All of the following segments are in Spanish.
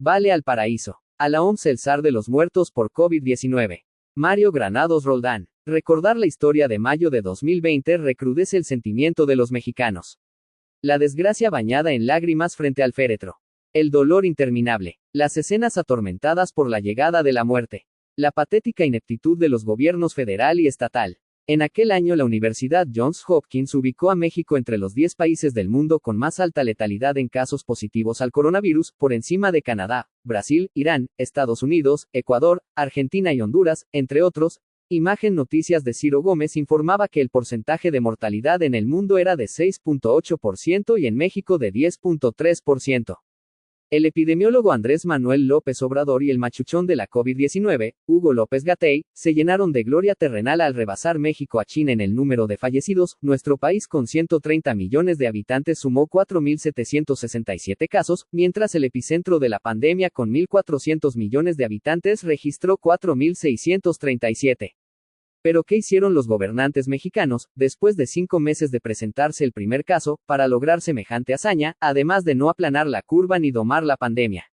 Vale al paraíso. A la OMS el zar de los muertos por COVID-19. Mario Granados Roldán. Recordar la historia de mayo de 2020 recrudece el sentimiento de los mexicanos. La desgracia bañada en lágrimas frente al féretro. El dolor interminable. Las escenas atormentadas por la llegada de la muerte. La patética ineptitud de los gobiernos federal y estatal. En aquel año la Universidad Johns Hopkins ubicó a México entre los 10 países del mundo con más alta letalidad en casos positivos al coronavirus, por encima de Canadá, Brasil, Irán, Estados Unidos, Ecuador, Argentina y Honduras, entre otros. Imagen Noticias de Ciro Gómez informaba que el porcentaje de mortalidad en el mundo era de 6.8% y en México de 10.3%. El epidemiólogo Andrés Manuel López Obrador y el machuchón de la COVID-19, Hugo López-Gatell, se llenaron de gloria terrenal al rebasar México a China en el número de fallecidos. Nuestro país con 130 millones de habitantes sumó 4.767 casos, mientras el epicentro de la pandemia con 1.400 millones de habitantes registró 4.637. Pero ¿qué hicieron los gobernantes mexicanos, después de 5 meses de presentarse el primer caso, para lograr semejante hazaña, además de no aplanar la curva ni domar la pandemia?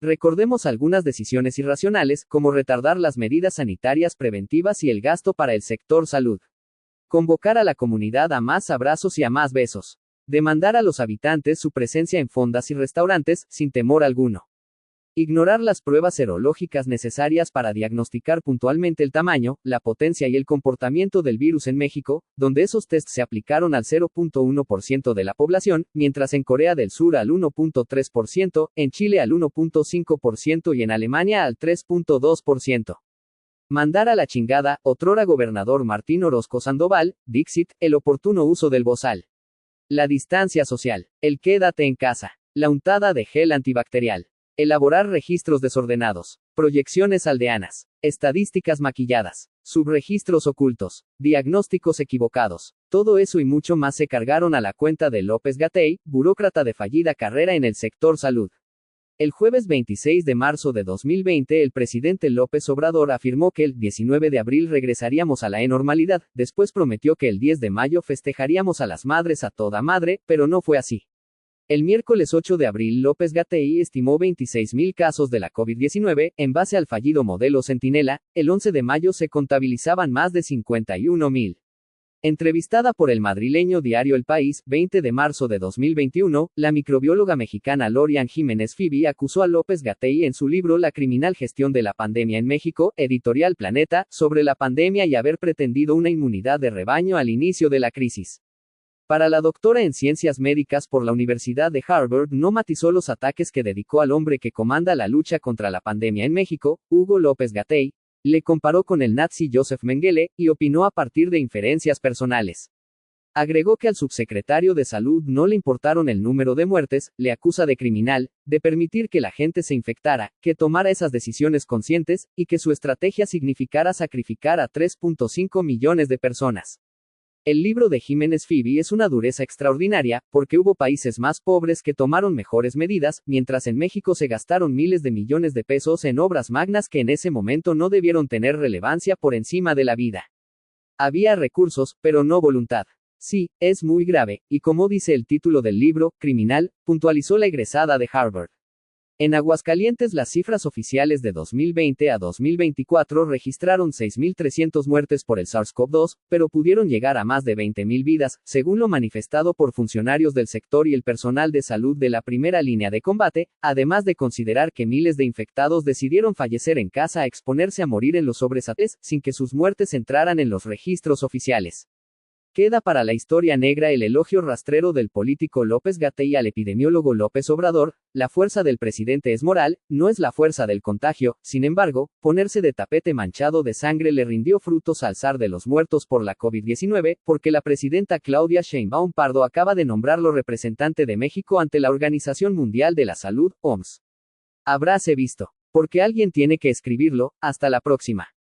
Recordemos algunas decisiones irracionales, como retardar las medidas sanitarias preventivas y el gasto para el sector salud. Convocar a la comunidad a más abrazos y a más besos. Demandar a los habitantes su presencia en fondas y restaurantes, sin temor alguno. Ignorar las pruebas serológicas necesarias para diagnosticar puntualmente el tamaño, la potencia y el comportamiento del virus en México, donde esos tests se aplicaron al 0.1% de la población, mientras en Corea del Sur al 1.3%, en Chile al 1.5% y en Alemania al 3.2%. Mandar a la chingada, otrora gobernador Martín Orozco Sandoval, Dixit, el oportuno uso del bozal. La distancia social. El quédate en casa. La untada de gel antibacterial. Elaborar registros desordenados, proyecciones aldeanas, estadísticas maquilladas, subregistros ocultos, diagnósticos equivocados. Todo eso y mucho más se cargaron a la cuenta de López-Gatell, burócrata de fallida carrera en el sector salud. El jueves 26 de marzo de 2020 el presidente López Obrador afirmó que el 19 de abril regresaríamos a la normalidad, después prometió que el 10 de mayo festejaríamos a las madres a toda madre, pero no fue así. El miércoles 8 de abril López-Gatell estimó 26.000 casos de la COVID-19, en base al fallido modelo Centinela. El 11 de mayo se contabilizaban más de 51.000. Entrevistada por el madrileño diario El País, 20 de marzo de 2021, la microbióloga mexicana Lorian Jiménez Fibi acusó a López-Gatell en su libro La criminal gestión de la pandemia en México, editorial Planeta, sobre la pandemia y haber pretendido una inmunidad de rebaño al inicio de la crisis. Para la doctora en ciencias médicas por la Universidad de Harvard no matizó los ataques que dedicó al hombre que comanda la lucha contra la pandemia en México, Hugo López-Gatell, le comparó con el nazi Josef Mengele, y opinó a partir de inferencias personales. Agregó que al subsecretario de Salud no le importaron el número de muertes, le acusa de criminal, de permitir que la gente se infectara, que tomara esas decisiones conscientes, y que su estrategia significara sacrificar a 3.5 millones de personas. El libro de Jiménez Fibi es una dureza extraordinaria, porque hubo países más pobres que tomaron mejores medidas, mientras en México se gastaron miles de millones de pesos en obras magnas que en ese momento no debieron tener relevancia por encima de la vida. Había recursos, pero no voluntad. Sí, es muy grave, y como dice el título del libro, criminal, puntualizó la egresada de Harvard. En Aguascalientes las cifras oficiales de 2020 a 2024 registraron 6.300 muertes por el SARS-CoV-2, pero pudieron llegar a más de 20.000 vidas, según lo manifestado por funcionarios del sector y el personal de salud de la primera línea de combate, además de considerar que miles de infectados decidieron fallecer en casa a exponerse a morir en los sobresaltos, sin que sus muertes entraran en los registros oficiales. Queda para la historia negra el elogio rastrero del político López-Gatell al epidemiólogo López Obrador. La fuerza del presidente es moral, no es la fuerza del contagio. Sin embargo, ponerse de tapete manchado de sangre le rindió frutos al zar de los muertos por la COVID-19, porque la presidenta Claudia Sheinbaum Pardo acaba de nombrarlo representante de México ante la Organización Mundial de la Salud, OMS. Habráse visto. Porque alguien tiene que escribirlo. Hasta la próxima.